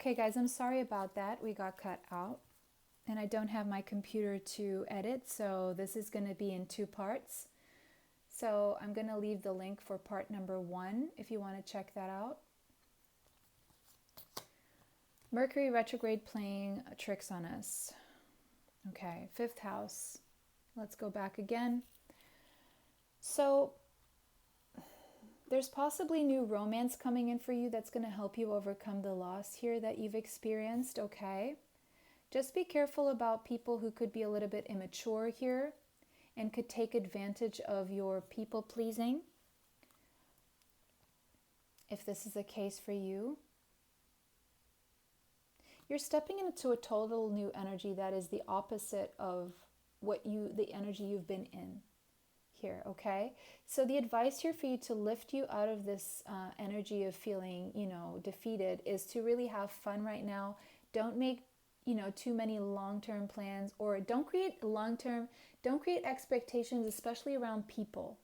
Okay, guys, I'm sorry about that. We got cut out. And I don't have my computer to edit, so this is going to be in 2 parts. So I'm going to leave the link for part number 1 if you want to check that out. Mercury retrograde playing tricks on us. Okay, 5th house. Let's go back again. So there's possibly new romance coming in for you that's going to help you overcome the loss here that you've experienced, okay? Just be careful about people who could be a little bit immature here and could take advantage of your people pleasing. If this is the case for you, you're stepping into a total new energy that is the opposite of the energy you've been in here, okay? So the advice here for you to lift you out of this energy of feeling, defeated is to really have fun right now. Don't make too many long-term plans, or don't create expectations, especially around people,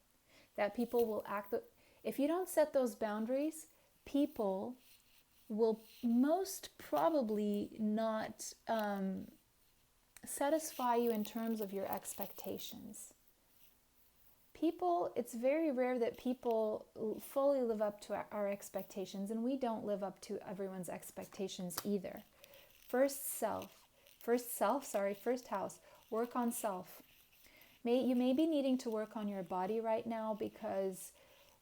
that people will act. If you don't set those boundaries, people will most probably not satisfy you in terms of your expectations. It's very rare that people fully live up to our expectations, and we don't live up to everyone's expectations either. First house, work on self. You may be needing to work on your body right now because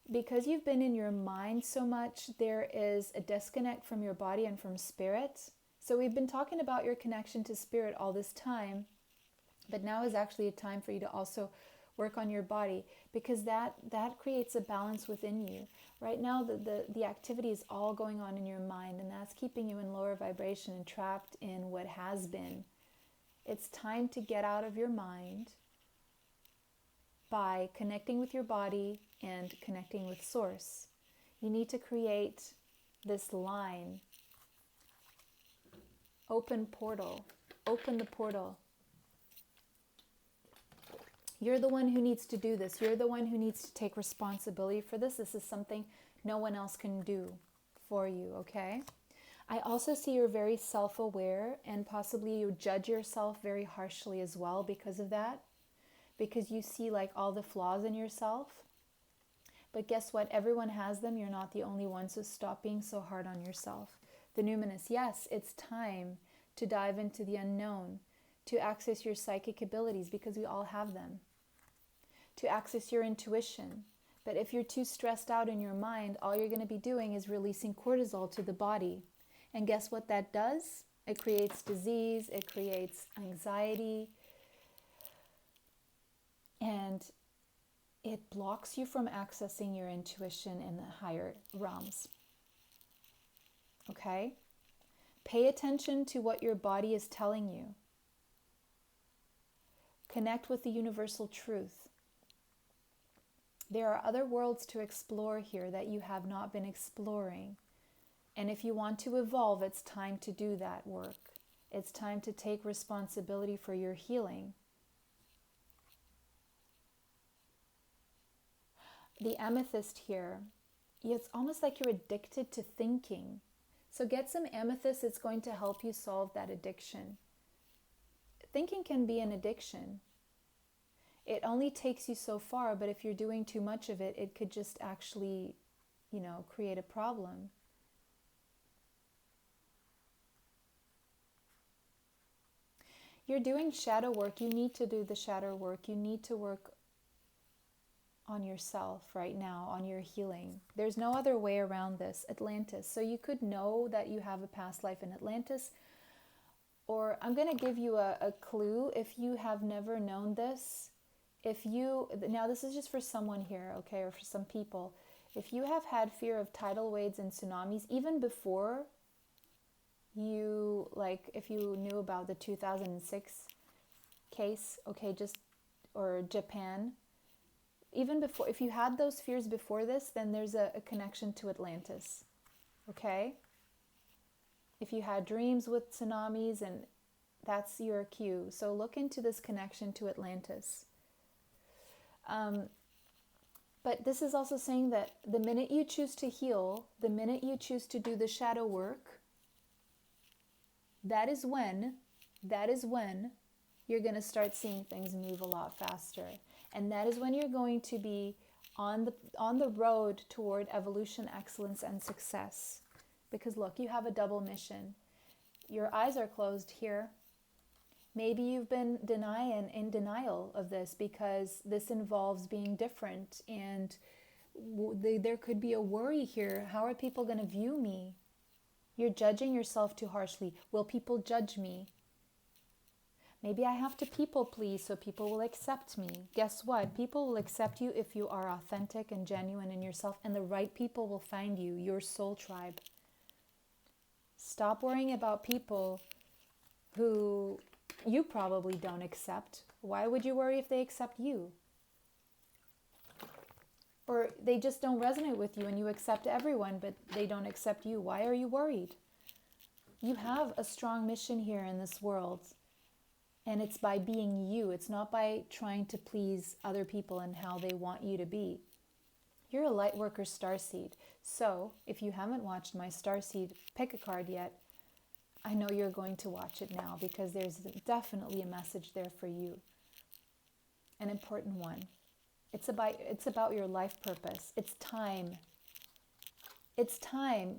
you've been in your mind so much. There is a disconnect from your body and from spirit. So we've been talking about your connection to spirit all this time, but now is actually a time for you to also work on your body, because that creates a balance within you. Right now, the activity is all going on in your mind, and that's keeping you in lower vibration and trapped in what has been. It's time to get out of your mind by connecting with your body and connecting with Source. You need to create this line. Open the portal. You're the one who needs to do this. You're the one who needs to take responsibility for this. This is something no one else can do for you, okay? I also see you're very self-aware, and possibly you judge yourself very harshly as well because of that, because you see like all the flaws in yourself. But guess what? Everyone has them. You're not the only one, so stop being so hard on yourself. The numinous, yes, it's time to dive into the unknown, to access your psychic abilities, because we all have them, to access your intuition. But if you're too stressed out in your mind, all you're going to be doing is releasing cortisol to the body. And guess what that does? It creates disease, it creates anxiety, and it blocks you from accessing your intuition in the higher realms. Okay? Pay attention to what your body is telling you. Connect with the universal truth. There are other worlds to explore here that you have not been exploring. And if you want to evolve, it's time to do that work. It's time to take responsibility for your healing. The amethyst here, it's almost like you're addicted to thinking. So get some amethyst. It's going to help you solve that addiction. Thinking can be an addiction. It only takes you so far, but if you're doing too much of it, it could just actually, create a problem. You're doing shadow work. You need to do the shadow work. You need to work on yourself right now, on your healing. There's no other way around this. Atlantis. So you could know that you have a past life in Atlantis, or I'm going to give you a clue if you have never known this. Now this is just for someone here, okay, or for some people. If you have had fear of tidal waves and tsunamis, even before if you knew about the 2006 case, okay, or Japan, even before, if you had those fears before this, then there's a connection to Atlantis, okay? If you had dreams with tsunamis, and that's your cue. So look into this connection to Atlantis. But this is also saying that the minute you choose to heal, the minute you choose to do the shadow work, that is when you're going to start seeing things move a lot faster. And that is when you're going to be on the road toward evolution, excellence, and success. Because look, you have a double mission. Your eyes are closed here. Maybe you've been in denial of this because this involves being different, and there could be a worry here. How are people going to view me? You're judging yourself too harshly. Will people judge me? Maybe I have to people please so people will accept me. Guess what? People will accept you if you are authentic and genuine in yourself, and the right people will find you, your soul tribe. Stop worrying about people who you probably don't accept. Why would you worry if they accept you? Or they just don't resonate with you and you accept everyone, but they don't accept you. Why are you worried? You have a strong mission here in this world. And it's by being you. It's not by trying to please other people and how they want you to be. You're a Lightworker starseed. So if you haven't watched my starseed pick a card yet, I know you're going to watch it now, because there's definitely a message there for you. An important one. It's about your life purpose. It's time. It's time.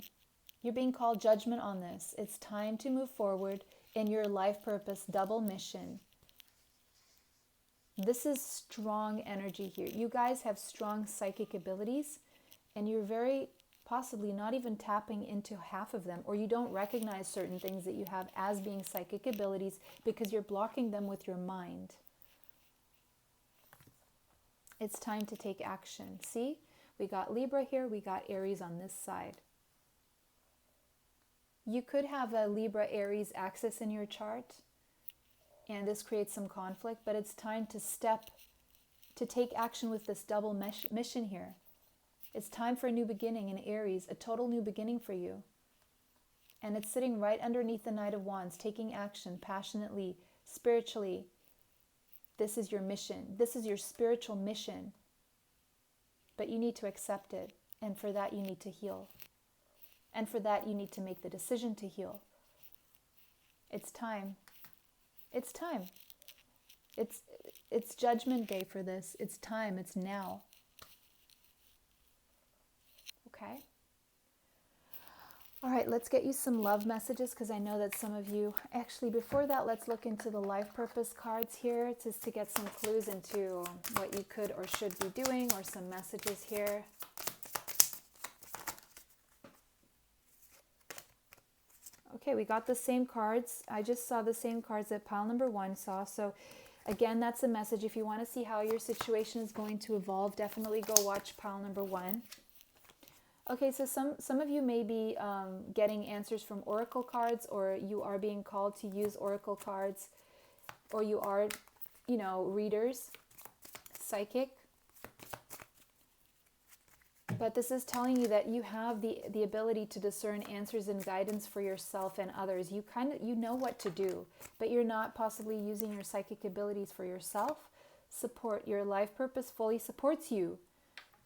You're being called judgment on this. It's time to move forward in your life purpose, double mission. This is strong energy here. You guys have strong psychic abilities, and you're very possibly not even tapping into half of them, or you don't recognize certain things that you have as being psychic abilities because you're blocking them with your mind. It's time to take action. See, we got Libra here, we got Aries on this side. You could have a Libra-Aries axis in your chart, and this creates some conflict, but it's time to take action with this double mission here. It's time for a new beginning in Aries, a total new beginning for you. And it's sitting right underneath the Knight of Wands, taking action passionately, spiritually. This is your mission. This is your spiritual mission. But you need to accept it. And for that, you need to heal. And for that, you need to make the decision to heal. It's time. It's time. It's Judgment Day for this. It's time. It's now. Okay? All right, let's get you some love messages, because I know that some of you... Actually, before that, let's look into the life purpose cards here, just to get some clues into what you could or should be doing, or some messages here. Okay, we got the same cards. I just saw the same cards that pile number 1 saw. So again, that's a message. If you want to see how your situation is going to evolve, definitely go watch pile number 1. Okay, so some of you may be getting answers from oracle cards, or you are being called to use oracle cards, or you are, readers, psychic. But this is telling you that you have the ability to discern answers and guidance for yourself and others. You know what to do, but you're not possibly using your psychic abilities for yourself. Support your life purpose fully supports you.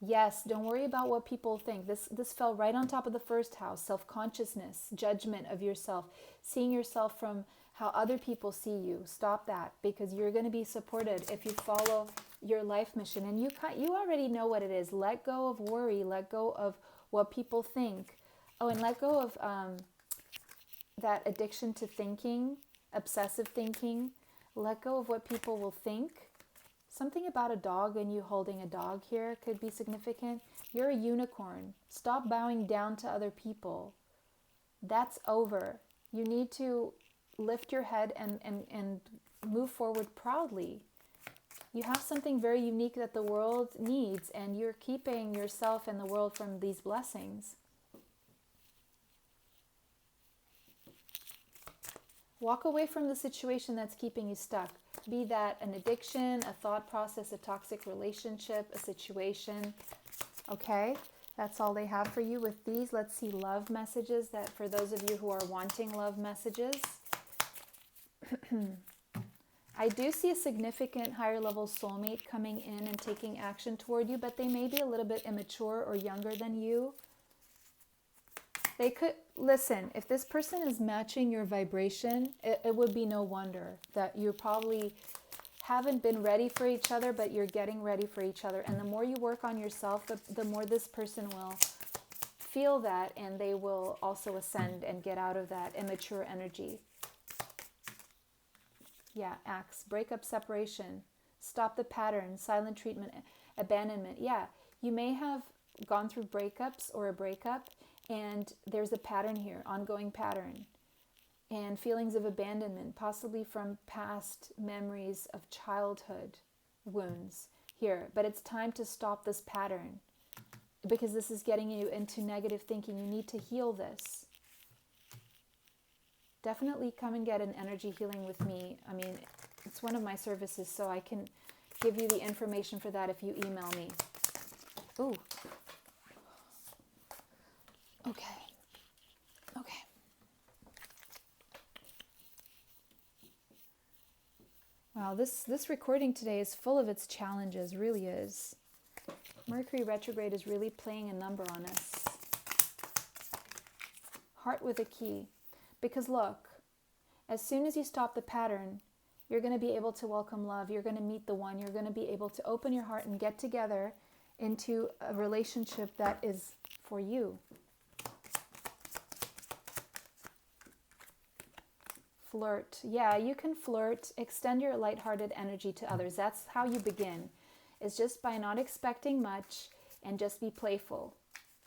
Yes, don't worry about what people think. This fell right on top of the first house. Self-consciousness, judgment of yourself, seeing yourself from how other people see you. Stop that, because you're going to be supported if you follow your life mission. And you already know what it is. Let go of worry. Let go of what people think. Oh, and let go of that addiction to thinking, obsessive thinking. Let go of what people will think. Something about a dog and you holding a dog here could be significant. You're a unicorn. Stop bowing down to other people. That's over. You need to lift your head and move forward proudly. You have something very unique that the world needs, and you're keeping yourself and the world from these blessings. Walk away from the situation that's keeping you stuck. Be that an addiction, a thought process, a toxic relationship, a situation. Okay, that's all they have for you with these. Let's see love messages, that for those of you who are wanting love messages. I do see a significant higher level soulmate coming in and taking action toward you, but they may be a little bit immature or younger than you. They could, listen, if this person is matching your vibration, it would be no wonder that you probably haven't been ready for each other, but you're getting ready for each other. And the more you work on yourself, the more this person will feel that, and they will also ascend and get out of that immature energy. Yeah, acts, breakup, separation, stop the pattern, silent treatment, abandonment. Yeah, you may have gone through breakups or a breakup, and there's a pattern here, ongoing pattern, and feelings of abandonment, possibly from past memories of childhood wounds here. But it's time to stop this pattern, because this is getting you into negative thinking. You need to heal this. Definitely come and get an energy healing with me. I mean, it's one of my services, so I can give you the information for that if you email me. Ooh. Okay. Okay. Wow, this recording today is full of its challenges, really is. Mercury retrograde is really playing a number on us. Heart with a key. Because look, as soon as you stop the pattern, you're going to be able to welcome love. You're going to meet the one. You're going to be able to open your heart and get together into a relationship that is for you. Flirt. Yeah, you can flirt. Extend your lighthearted energy to others. That's how you begin. It's just by not expecting much and just be playful.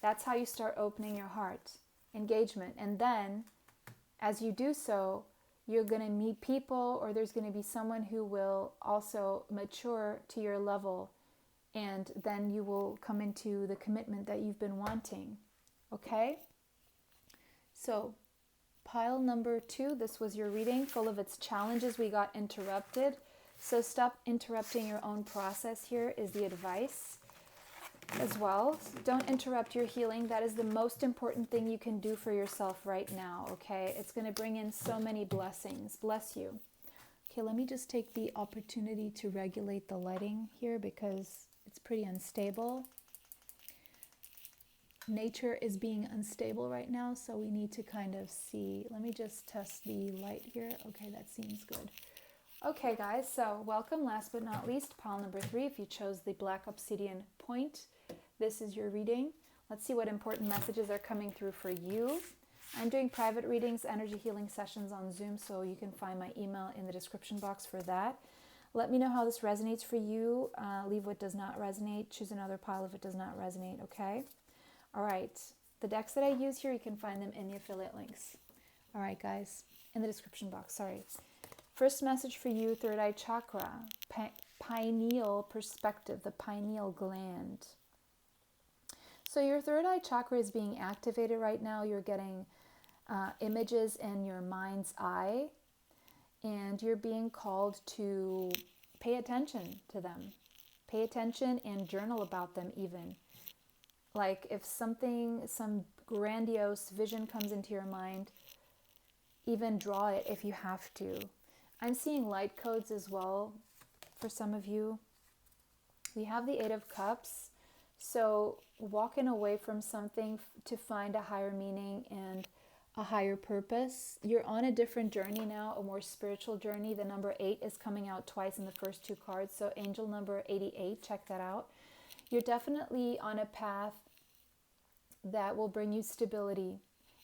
That's how you start opening your heart. Engagement. And then, as you do so, you're going to meet people, or there's going to be someone who will also mature to your level, and then you will come into the commitment that you've been wanting. Okay? So, pile number 2, this was your reading, full of its challenges. We got interrupted. So stop interrupting your own process here is the advice as well. Don't interrupt your healing. That is the most important thing you can do for yourself right now, okay? It's going to bring in so many blessings. Bless you. Okay, let me just take the opportunity to regulate the lighting here because it's pretty unstable. Nature is being unstable right now, so we need to kind of see. Let me just test the light here. Okay, that seems good. Okay, guys, so welcome. Last but not least, pile number 3. If you chose the Black Obsidian Point, this is your reading. Let's see what important messages are coming through for you. I'm doing private readings, energy healing sessions on Zoom, so you can find my email in the description box for that. Let me know how this resonates for you. Leave what does not resonate. Choose another pile if it does not resonate, okay? All right, the decks that I use here, you can find them in the affiliate links. All right, guys, in the description box, sorry. First message for you, third eye chakra, pineal perspective, the pineal gland. So your third eye chakra is being activated right now. You're getting images in your mind's eye, and you're being called to pay attention to them. Pay attention and journal about them even. Like if some grandiose vision comes into your mind, even draw it if you have to. I'm seeing light codes as well for some of you. We have the 8 of Cups. So walking away from something to find a higher meaning and a higher purpose. You're on a different journey now, a more spiritual journey. The number 8 is coming out twice in the first 2 cards. So angel number 88, check that out. You're definitely on a path that will bring you stability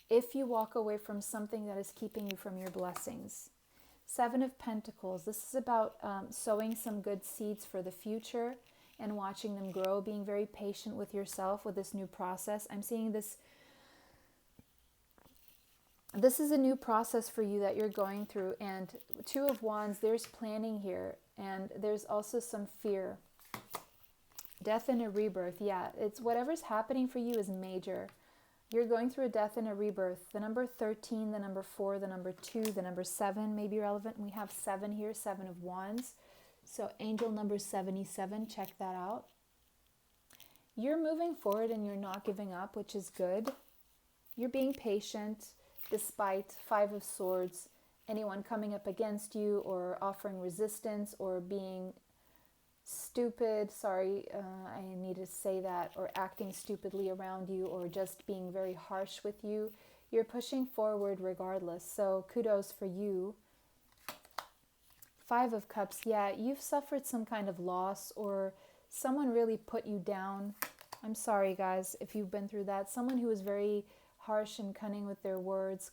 if you walk away from something that is keeping you from your blessings. 7 of Pentacles. This is about sowing some good seeds for the future and watching them grow, being very patient with yourself with this new process. I'm seeing this. This is a new process for you that you're going through. And 2 of Wands, there's planning here. And there's also some fear. Death and a rebirth. Yeah, it's whatever's happening for you is major. You're going through a death and a rebirth. The number 13, the number 4, the number 2, the number 7 may be relevant. We have 7 here, 7 of Wands. So angel number 77, check that out. You're moving forward and you're not giving up, which is good. You're being patient despite 5 of Swords, anyone coming up against you or offering resistance or being stupid, sorry, I need to say that, or acting stupidly around you, or just being very harsh with you. You're pushing forward regardless. So kudos for you. Five of Cups. Yeah, you've suffered some kind of loss, or someone really put you down. I'm sorry, guys, if you've been through that. Someone who was very harsh and cutting with their words.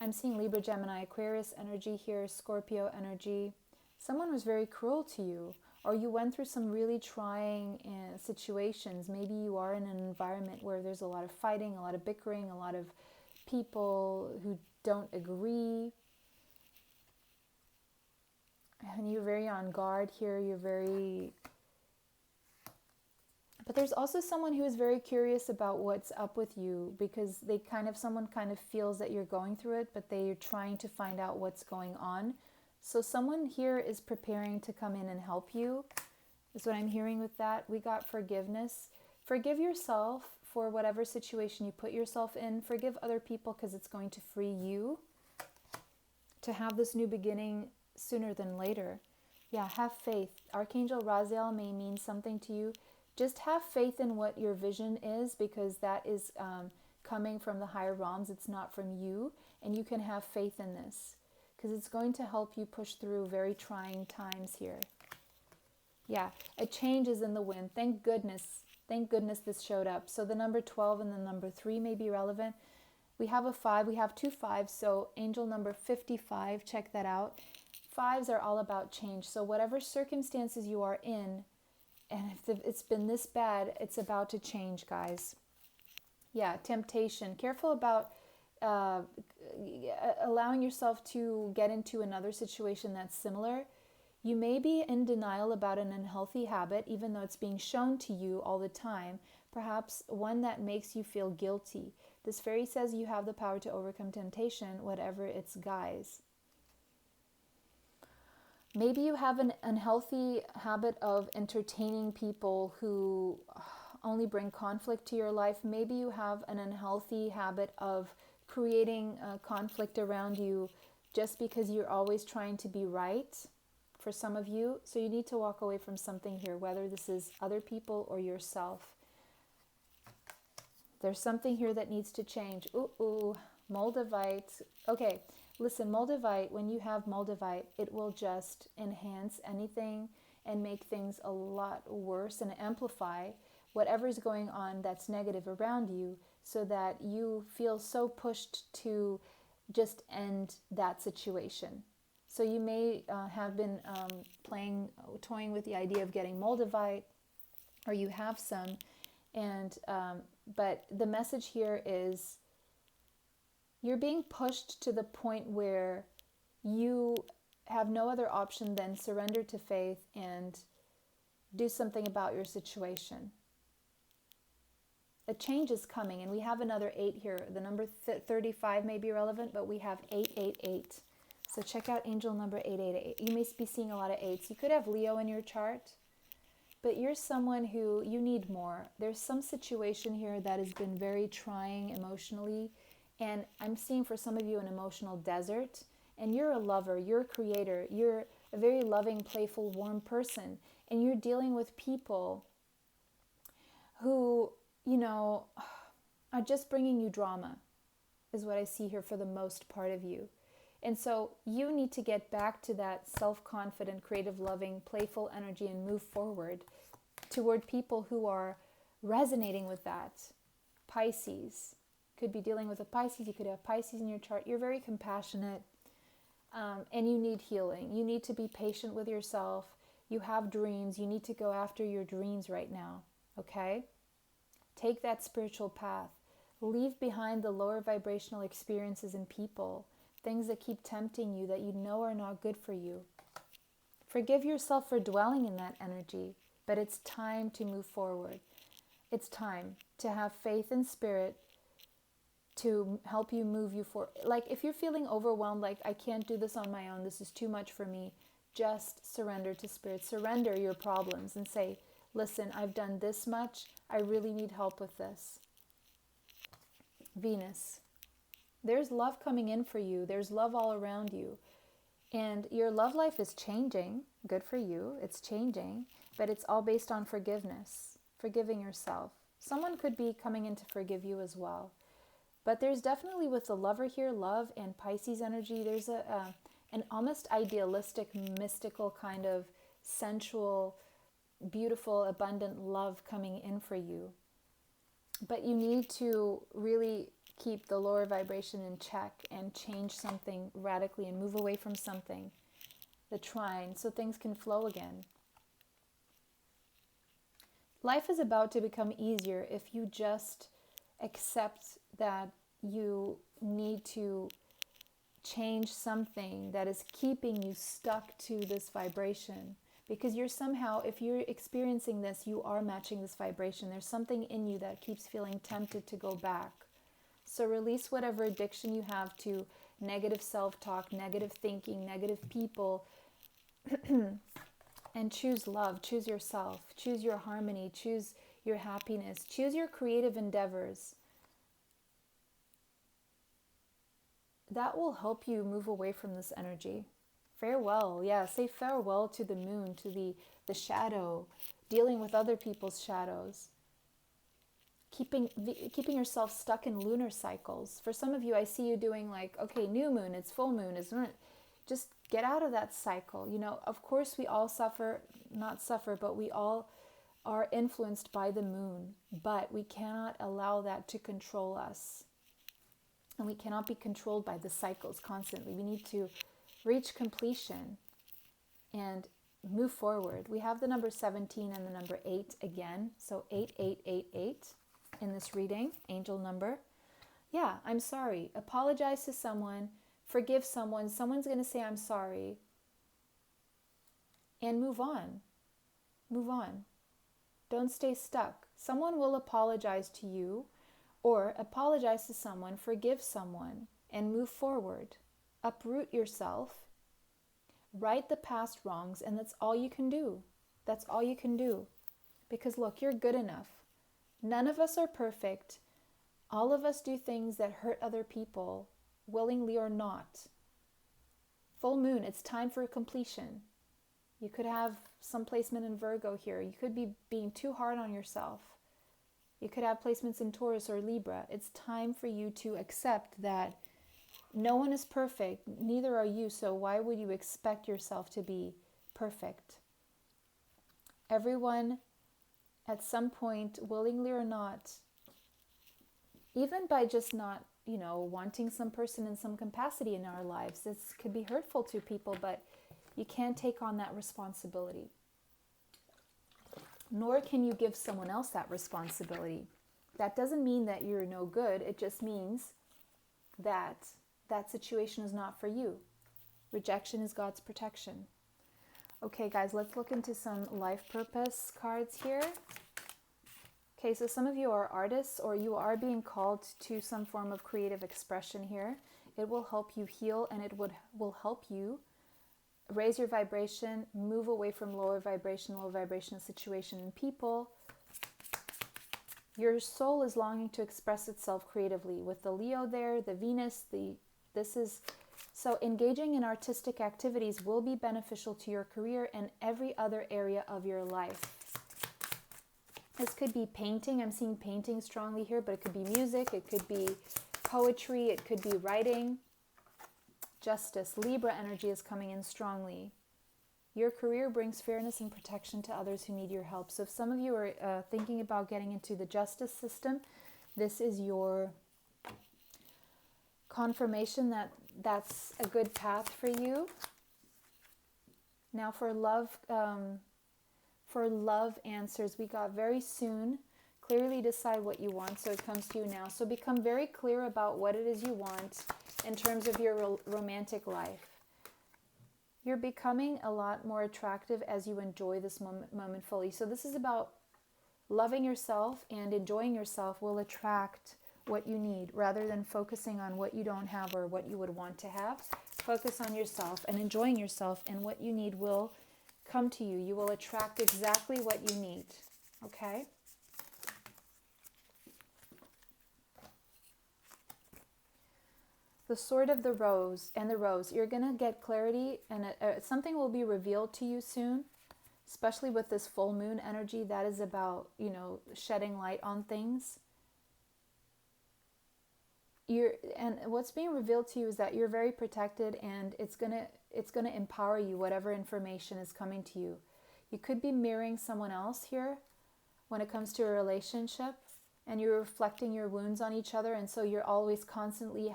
I'm seeing Libra, Gemini, Aquarius energy here, Scorpio energy. Someone was very cruel to you, or you went through some really trying situations. Maybe you are in an environment where there's a lot of fighting, a lot of bickering, a lot of people who don't agree. And you're very on guard here. But there's also someone who is very curious about what's up with you, because someone kind of feels that you're going through it, but they're trying to find out what's going on. So someone here is preparing to come in and help you, is what I'm hearing with that. We got forgiveness. Forgive yourself for whatever situation you put yourself in. Forgive other people, because it's going to free you to have this new beginning sooner than later. Yeah, have faith. Archangel Raziel may mean something to you. Just have faith in what your vision is, because that is coming from the higher realms. It's not from you, and you can have faith in this, because it's going to help you push through very trying times here. Yeah, a change is in the wind. Thank goodness. Thank goodness this showed up. So the number 12 and the number 3 may be relevant. We have a 5. We have 2 5s. So angel number 55, check that out. 5s are all about change. So whatever circumstances you are in, and if it's been this bad, it's about to change, guys. Yeah, temptation. Careful about allowing yourself to get into another situation that's similar. You may be in denial about an unhealthy habit, even though it's being shown to you all the time. Perhaps one that makes you feel guilty. This fairy says you have the power to overcome temptation, whatever its guise. Maybe you have an unhealthy habit of entertaining people who only bring conflict to your life. Maybe you have an unhealthy habit of creating conflict around you just because you're always trying to be right for some of you. So you need to walk away from something here, whether this is other people or yourself. There's something here that needs to change. Ooh, Moldavite. Okay. Listen, Moldavite, when you have Moldavite, it will just enhance anything and make things a lot worse and amplify whatever's going on that's negative around you, so that you feel so pushed to just end that situation. So you may have been toying with the idea of getting Moldavite, or you have some, but the message here is, you're being pushed to the point where you have no other option than surrender to faith and do something about your situation. A change is coming, and we have another 8 here. The number 35 may be relevant, but we have 888. So check out angel number 888. You may be seeing a lot of 8s. You could have Leo in your chart, but you're someone who, you need more. There's some situation here that has been very trying emotionally. And I'm seeing for some of you an emotional desert, and you're a lover, you're a creator, you're a very loving, playful, warm person, and you're dealing with people who, are just bringing you drama, is what I see here for the most part of you. And so you need to get back to that self-confident, creative, loving, playful energy and move forward toward people who are resonating with that. Pisces. Could be dealing with a Pisces. You could have Pisces in your chart. You're very compassionate, and you need healing. You need to be patient with yourself. You have dreams. You need to go after your dreams right now, okay? Take that spiritual path. Leave behind the lower vibrational experiences and people, things that keep tempting you that you know are not good for you. Forgive yourself for dwelling in that energy, but it's time to move forward. It's time to have faith in spirit to help you move you forward. Like if you're feeling overwhelmed, like I can't do this on my own, this is too much for me, just surrender to spirit. Surrender your problems and say, listen, I've done this much. I really need help with this. Venus. There's love coming in for you. There's love all around you. And your love life is changing. Good for you. It's changing. But it's all based on forgiveness, forgiving yourself. Someone could be coming in to forgive you as well. But there's definitely, with the lover here, love and Pisces energy, there's an almost idealistic, mystical kind of sensual, beautiful, abundant love coming in for you. But you need to really keep the lower vibration in check and change something radically and move away from something, the trine, so things can flow again. Life is about to become easier if you just accept that you need to change something that is keeping you stuck to this vibration. Because you're somehow, if you're experiencing this, you are matching this vibration. There's something in you that keeps feeling tempted to go back. So release whatever addiction you have to negative self-talk, negative thinking, negative people, and choose love, choose yourself, choose your harmony, choose your happiness, choose your creative endeavors. That will help you move away from this energy. Farewell, yeah, say farewell to the moon, to the shadow, dealing with other people's shadows. Keeping yourself stuck in lunar cycles. For some of you, I see you doing like, okay, new moon, it's full moon, isn't it? Just get out of that cycle. You know, of course we all but we all are influenced by the moon, but we cannot allow that to control us. And we cannot be controlled by the cycles constantly. We need to reach completion and move forward. We have the number 17 and the number 8 again. So 8888 in this reading, angel number. Yeah, I'm sorry. Apologize to someone. Forgive someone. Someone's going to say, I'm sorry. And move on. Move on. Don't stay stuck. Someone will apologize to you, or apologize to someone, forgive someone, and move forward. Uproot yourself. Right the past wrongs, and that's all you can do. That's all you can do. Because look, you're good enough. None of us are perfect. All of us do things that hurt other people, willingly or not. Full moon, it's time for completion. You could have some placement in Virgo here. You could be being too hard on yourself. You could have placements in Taurus or Libra. It's time for you to accept that no one is perfect, neither are you, so why would you expect yourself to be perfect? Everyone, at some point, willingly or not, even by just not, wanting some person in some capacity in our lives, this could be hurtful to people, but you can't take on that responsibility. Nor can you give someone else that responsibility. That doesn't mean that you're no good. It just means that that situation is not for you. Rejection is God's protection. Okay, guys, let's look into some life purpose cards here. Okay, so some of you are artists, or you are being called to some form of creative expression here. It will help you heal, and it will help you raise your vibration, move away from low vibrational situation and people. Your soul is longing to express itself creatively. With the Leo there, the Venus, so engaging in artistic activities will be beneficial to your career and every other area of your life. This could be painting. I'm seeing painting strongly here, but it could be music, it could be poetry, it could be writing. Justice, Libra energy is coming in strongly. Your career brings fairness and protection to others who need your help. So if some of you are thinking about getting into the justice system, this is your confirmation that that's a good path for you. Now for love answers, we got very soon. Clearly decide what you want, so it comes to you now. So become very clear about what it is you want in terms of your romantic life. You're becoming a lot more attractive as you enjoy this moment fully. So this is about loving yourself, and enjoying yourself will attract what you need rather than focusing on what you don't have or what you would want to have. Focus on yourself and enjoying yourself, and what you need will come to you. You will attract exactly what you need. Okay? The Sword of the Rose and the Rose. You're going to get clarity, and something will be revealed to you soon, especially with this full moon energy. That is about, you know, shedding light on things. And what's being revealed to you is that you're very protected, and it's gonna empower you, whatever information is coming to you. You could be mirroring someone else here when it comes to a relationship, and you're reflecting your wounds on each other, and so you're always constantly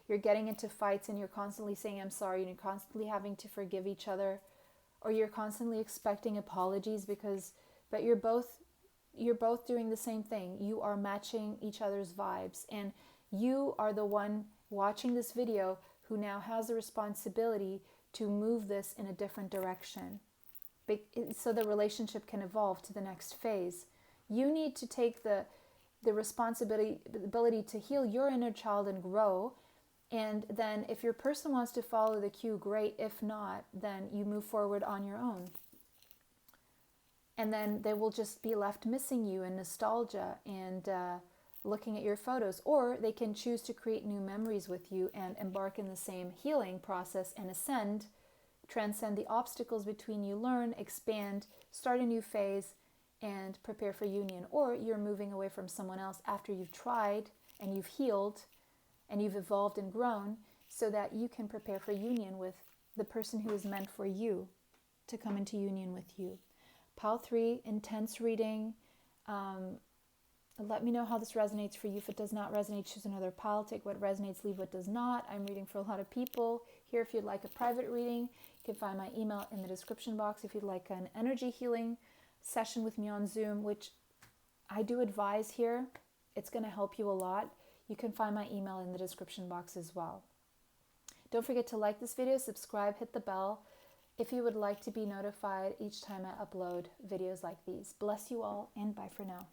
you're getting into fights, and you're constantly saying I'm sorry, and you're constantly having to forgive each other, or you're constantly expecting apologies but you're both doing the same thing. You are matching each other's vibes, and you are the one watching this video who now has the responsibility to move this in a different direction, so the relationship can evolve to the next phase. You need to take the responsibility to heal your inner child and grow. And then if your person wants to follow the cue, great. If not, then you move forward on your own. And then they will just be left missing you in nostalgia and looking at your photos. Or they can choose to create new memories with you and embark in the same healing process and transcend the obstacles between you, learn, expand, start a new phase, and prepare for union. Or you're moving away from someone else after you've tried and you've healed and you've evolved and grown, so that you can prepare for union with the person who is meant for you to come into union with you. Pile 3, intense reading. Let me know how this resonates for you. If it does not resonate, choose another pile. Take what resonates, leave what does not. I'm reading for a lot of people. Here, if you'd like a private reading, you can find my email in the description box. If you'd like an energy healing session with me on Zoom, which I do advise here, it's going to help you a lot. You can find my email in the description box as well. Don't forget to like this video, subscribe, hit the bell if you would like to be notified each time I upload videos like these. Bless you all, and bye for now.